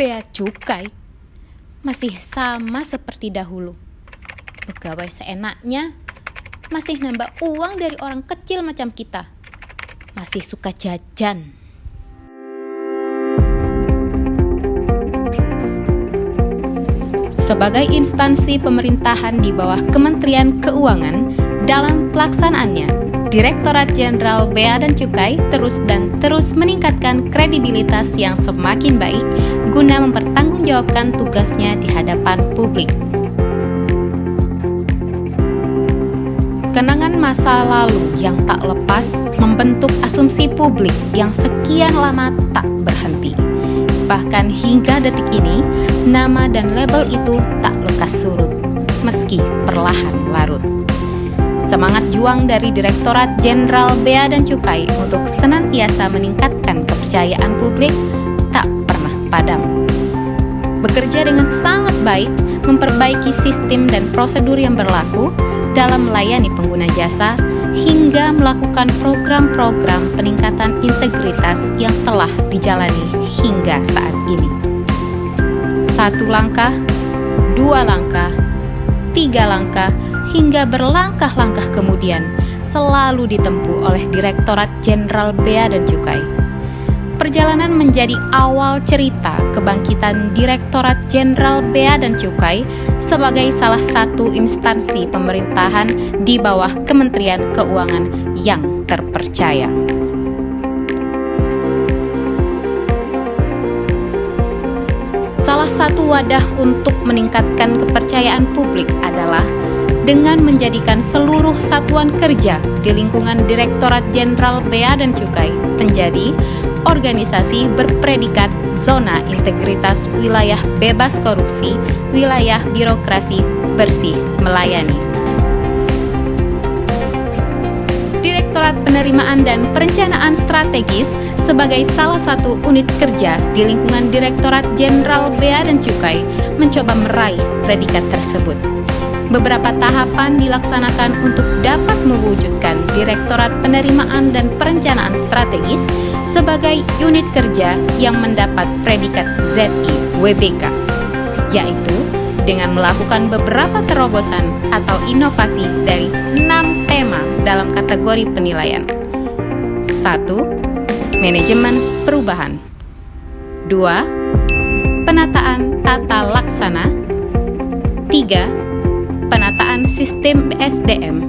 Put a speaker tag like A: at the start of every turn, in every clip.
A: Bea Cukai masih sama seperti dahulu. Pegawai seenaknya, masih nambah uang dari orang kecil macam kita. Masih suka jajan. Sebagai instansi pemerintahan di bawah Kementerian Keuangan, dalam pelaksanaannya, Direktorat Jenderal Bea dan Cukai terus meningkatkan kredibilitas yang semakin baik guna mempertanggungjawabkan tugasnya di hadapan publik. Kenangan masa lalu yang tak lepas membentuk asumsi publik yang sekian lama tak berhenti. Bahkan hingga detik ini, nama dan label itu tak lekas surut, meski perlahan larut. Semangat juang dari Direktorat Jenderal Bea dan Cukai untuk senantiasa meningkatkan kepercayaan publik tak pernah padam. Bekerja dengan sangat baik, memperbaiki sistem dan prosedur yang berlaku dalam melayani pengguna jasa, hingga melakukan program-program peningkatan integritas yang telah dijalani hingga saat ini. 1 langkah, 2 langkah, 3 langkah, hingga berlangkah-langkah kemudian selalu ditempuh oleh Direktorat Jenderal Bea dan Cukai. Perjalanan menjadi awal cerita kebangkitan Direktorat Jenderal Bea dan Cukai sebagai salah satu instansi pemerintahan di bawah Kementerian Keuangan yang terpercaya. Salah satu wadah untuk meningkatkan kepercayaan publik adalah dengan menjadikan seluruh satuan kerja di lingkungan Direktorat Jenderal Bea dan Cukai menjadi organisasi berpredikat zona integritas wilayah bebas korupsi, wilayah birokrasi bersih melayani. Direktorat Penerimaan dan Perencanaan Strategis sebagai salah satu unit kerja di lingkungan Direktorat Jenderal Bea dan Cukai mencoba meraih predikat tersebut. Beberapa tahapan dilaksanakan untuk dapat mewujudkan Direktorat Penerimaan dan Perencanaan Strategis sebagai unit kerja yang mendapat predikat ZIWBK, yaitu dengan melakukan beberapa terobosan atau inovasi dari 6 tema dalam kategori penilaian. 1. Manajemen perubahan. 2. Penataan tata laksana. 3. Penataan sistem SDM.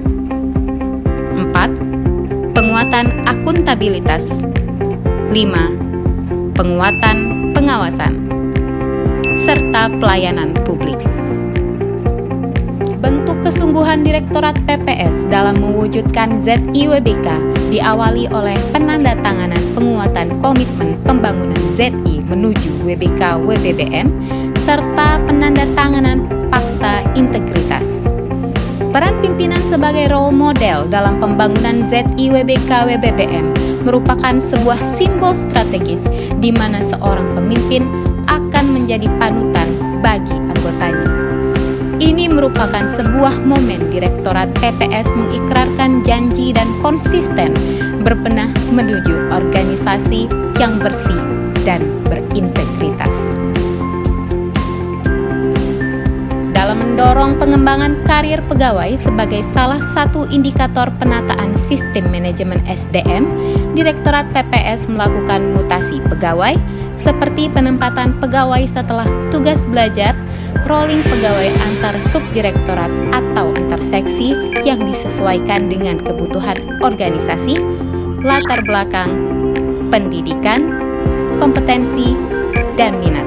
A: 4. Penguatan akuntabilitas. 5. Penguatan pengawasan serta pelayanan publik. Bentuk kesungguhan Direktorat PPS dalam mewujudkan ZIWBK diawali oleh penandatanganan penguatan komitmen pembangunan ZI menuju WBK WBBM serta penandatanganan Fakta Integritas. Peran pimpinan sebagai role model dalam pembangunan ZIWBK WBBM merupakan sebuah simbol strategis di mana seorang pemimpin akan menjadi panutan bagi anggotanya. Ini merupakan sebuah momen Direktorat PPS mengikrarkan janji dan konsisten berbenah menuju organisasi yang bersih dan berintegritas. Dalam mendorong pengembangan karir pegawai sebagai salah satu indikator penataan sistem manajemen SDM, Direktorat PPS melakukan mutasi pegawai seperti penempatan pegawai setelah tugas belajar, rolling pegawai antar subdirektorat atau antar seksi yang disesuaikan dengan kebutuhan organisasi, latar belakang, pendidikan, kompetensi, dan minat.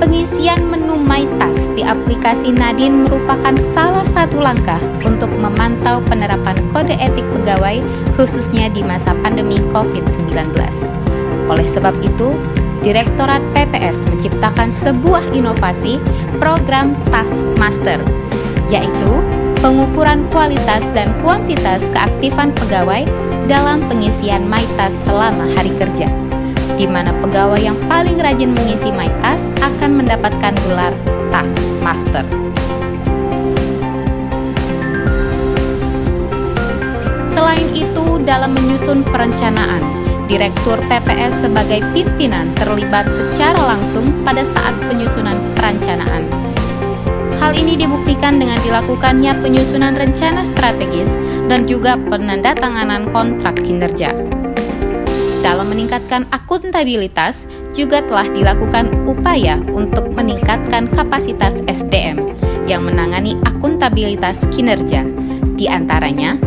A: Pengisian menu MyTask di aplikasi Nadine merupakan salah satu langkah untuk memantau penerapan kode etik pegawai khususnya di masa pandemi COVID-19. Oleh sebab itu, Direktorat PPS menciptakan sebuah inovasi program Task Master, yaitu pengukuran kualitas dan kuantitas keaktifan pegawai dalam pengisian MyTask selama hari kerja, di mana pegawai yang paling rajin mengisi MyTask akan mendapatkan gelar Task Master. Selain itu, dalam menyusun perencanaan, Direktur PPS sebagai pimpinan terlibat secara langsung pada saat penyusunan perencanaan. Hal ini dibuktikan dengan dilakukannya penyusunan rencana strategis dan juga penandatanganan kontrak kinerja. Dalam meningkatkan akuntabilitas, juga telah dilakukan upaya untuk meningkatkan kapasitas SDM yang menangani akuntabilitas kinerja, di antaranya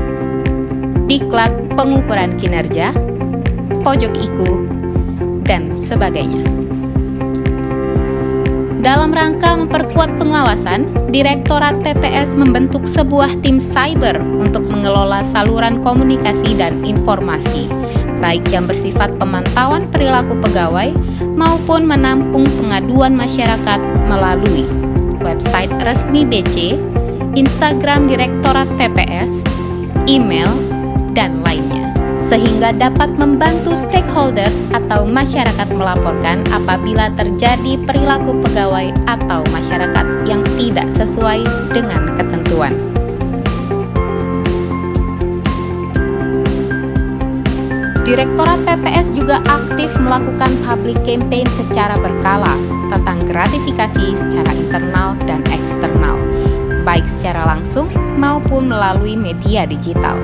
A: diklat pengukuran kinerja, pojok IKU, dan sebagainya. Dalam rangka memperkuat pengawasan, Direktorat PPS membentuk sebuah tim cyber untuk mengelola saluran komunikasi dan informasi, baik yang bersifat pemantauan perilaku pegawai maupun menampung pengaduan masyarakat melalui website resmi BC, Instagram Direktorat PPS, email, dan lainnya, sehingga dapat membantu stakeholder atau masyarakat melaporkan apabila terjadi perilaku pegawai atau masyarakat yang tidak sesuai dengan ketentuan. Direktorat PPS juga aktif melakukan public campaign secara berkala tentang gratifikasi secara internal dan eksternal, baik secara langsung maupun melalui media digital,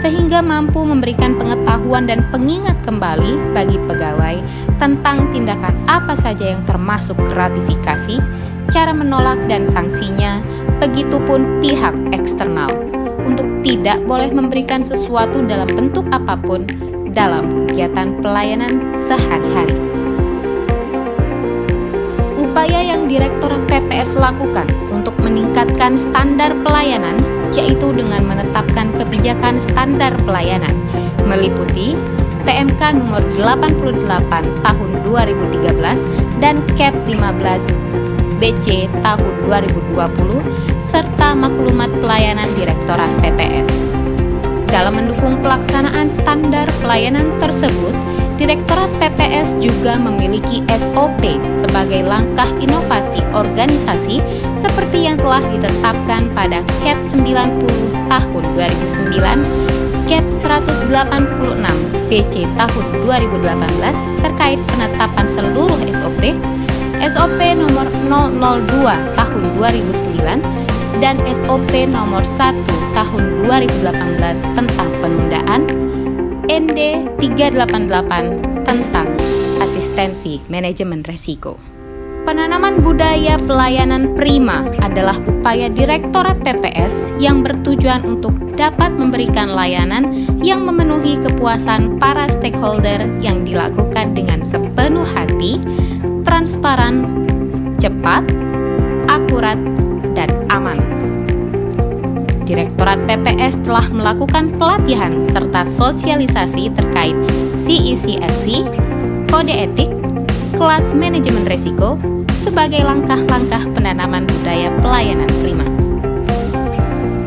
A: sehingga mampu memberikan pengetahuan dan pengingat kembali bagi pegawai tentang tindakan apa saja yang termasuk gratifikasi, cara menolak dan sanksinya, begitupun pihak eksternal, untuk tidak boleh memberikan sesuatu dalam bentuk apapun dalam kegiatan pelayanan sehari-hari. Upaya yang Direktorat PPS lakukan untuk meningkatkan standar pelayanan yaitu dengan menetapkan kebijakan standar pelayanan meliputi PMK nomor 88 tahun 2013 dan KEP 15 BC tahun 2020 serta maklumat pelayanan Direktorat PPS. Dalam mendukung pelaksanaan standar pelayanan tersebut, Direktorat PPS juga memiliki SOP sebagai langkah inovasi organisasi seperti yang telah ditetapkan pada KEP 90 tahun 2009, KEP 186 BC tahun 2018 terkait penetapan seluruh SOP, SOP nomor 002 tahun 2009, dan SOP nomor 1 tahun 2018 tentang penundaan, ND 388 tentang asistensi manajemen risiko. Penanaman budaya pelayanan prima adalah upaya Direktorat PPS yang bertujuan untuk dapat memberikan layanan yang memenuhi kepuasan para stakeholder yang dilakukan dengan sepenuh hati, transparan, cepat, akurat, dan aman. Direktorat PPS telah melakukan pelatihan serta sosialisasi terkait CECSC, kode etik, kelas manajemen risiko sebagai langkah-langkah penanaman budaya pelayanan prima.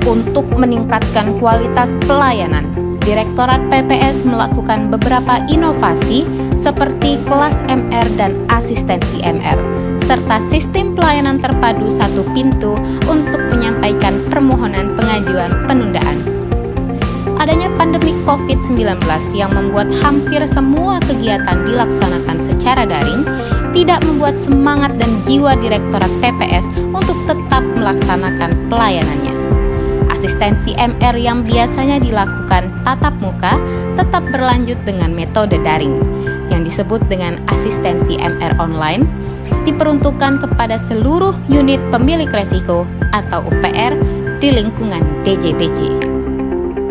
A: Untuk meningkatkan kualitas pelayanan, Direktorat PPS melakukan beberapa inovasi seperti kelas MR dan asistensi MR, serta sistem pelayanan terpadu satu pintu untuk menyampaikan permohonan pengajuan penundaan. Adanya pandemi COVID-19 yang membuat hampir semua kegiatan dilaksanakan secara daring, tidak membuat semangat dan jiwa Direktorat PPS untuk tetap melaksanakan pelayanannya. Asistensi MR yang biasanya dilakukan tatap muka tetap berlanjut dengan metode daring, yang disebut dengan asistensi MR online, diperuntukkan kepada seluruh unit pemilik resiko atau UPR di lingkungan DJBC.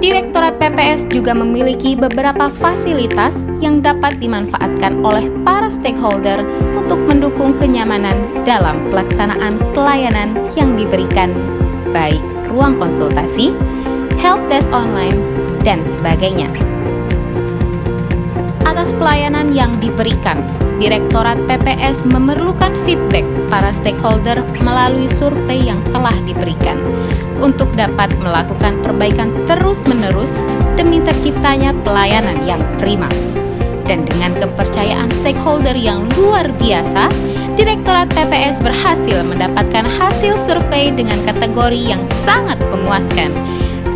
A: Direktorat PPS juga memiliki beberapa fasilitas yang dapat dimanfaatkan oleh para stakeholder untuk mendukung kenyamanan dalam pelaksanaan pelayanan yang diberikan, baik ruang konsultasi, helpdesk online, dan sebagainya. Atas pelayanan yang diberikan, Direktorat PPS memerlukan feedback para stakeholder melalui survei yang telah diberikan untuk dapat melakukan perbaikan terus-menerus demi terciptanya pelayanan yang prima. Dan dengan kepercayaan stakeholder yang luar biasa, Direktorat PPS berhasil mendapatkan hasil survei dengan kategori yang sangat memuaskan,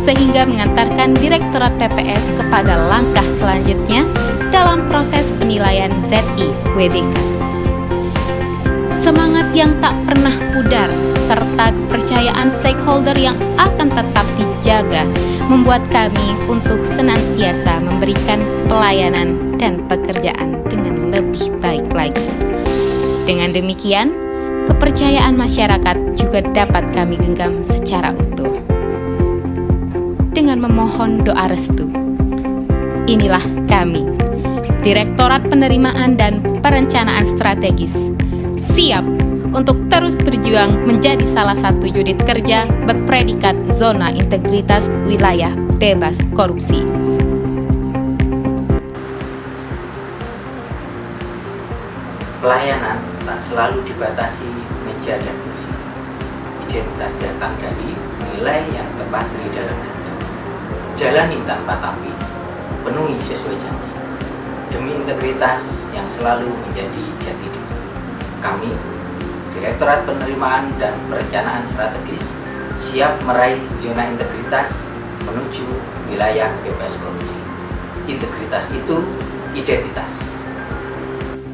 A: sehingga mengantarkan Direktorat PPS kepada langkah selanjutnya dalam proses penilaian ZI WBK. Semangat yang tak pernah pudar serta kepercayaan stakeholder yang akan tetap dijaga membuat kami untuk senantiasa memberikan pelayanan dan pekerjaan dengan lebih baik lagi. Dengan demikian, kepercayaan masyarakat juga dapat kami genggam secara utuh. Dengan memohon doa restu, inilah kami, Direktorat Penerimaan dan Perencanaan Strategis, siap untuk terus berjuang menjadi salah satu unit kerja berpredikat zona integritas wilayah bebas korupsi.
B: Pelayanan tak selalu dibatasi meja dan kursi. Identitas datang dari nilai yang terpatri dalam hati. Jalani tanpa tapi, penuhi sesuai janji. Demi integritas yang selalu menjadi jati diri. Kami, Direktorat Penerimaan dan Perencanaan Strategis, siap meraih zona integritas menuju wilayah bebas korupsi. Integritas itu identitas.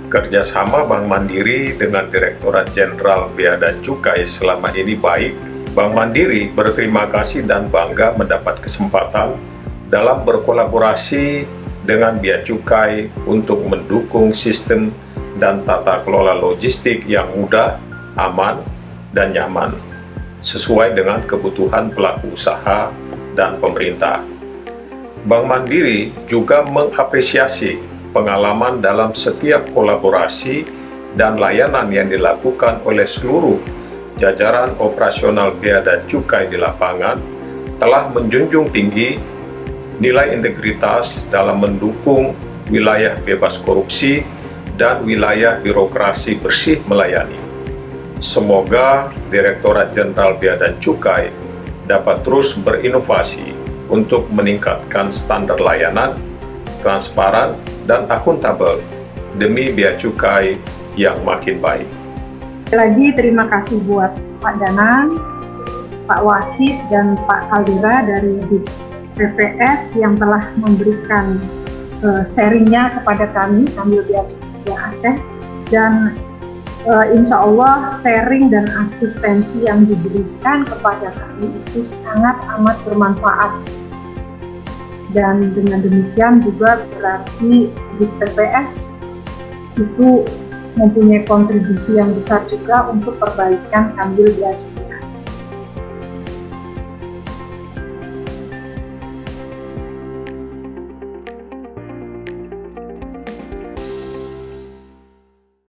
C: Kerjasama Bank Mandiri dengan Direktorat Jenderal Bea dan Cukai selama ini baik. Bank Mandiri berterima kasih dan bangga mendapat kesempatan dalam berkolaborasi dengan Bea Cukai untuk mendukung sistem dan tata kelola logistik yang mudah, aman, dan nyaman, sesuai dengan kebutuhan pelaku usaha dan pemerintah. Bank Mandiri juga mengapresiasi pengalaman dalam setiap kolaborasi dan layanan yang dilakukan oleh seluruh jajaran operasional Bea dan Cukai di lapangan telah menjunjung tinggi nilai integritas dalam mendukung wilayah bebas korupsi dan wilayah birokrasi bersih melayani. Semoga Direktorat Jenderal Bea dan Cukai dapat terus berinovasi untuk meningkatkan standar layanan, transparan, dan akuntabel demi Bea Cukai yang makin baik.
D: Lagi terima kasih buat Pak Danang, Pak Wahid, dan Pak Kaldera dari PPS yang telah memberikan sharingnya kepada kami Bea Cukai Aceh, dan insya Allah sharing dan asistensi yang diberikan kepada kami itu sangat amat bermanfaat. Dan dengan demikian juga berarti di PPS itu mempunyai kontribusi yang besar juga untuk perbaikan Kambil Bea Cukai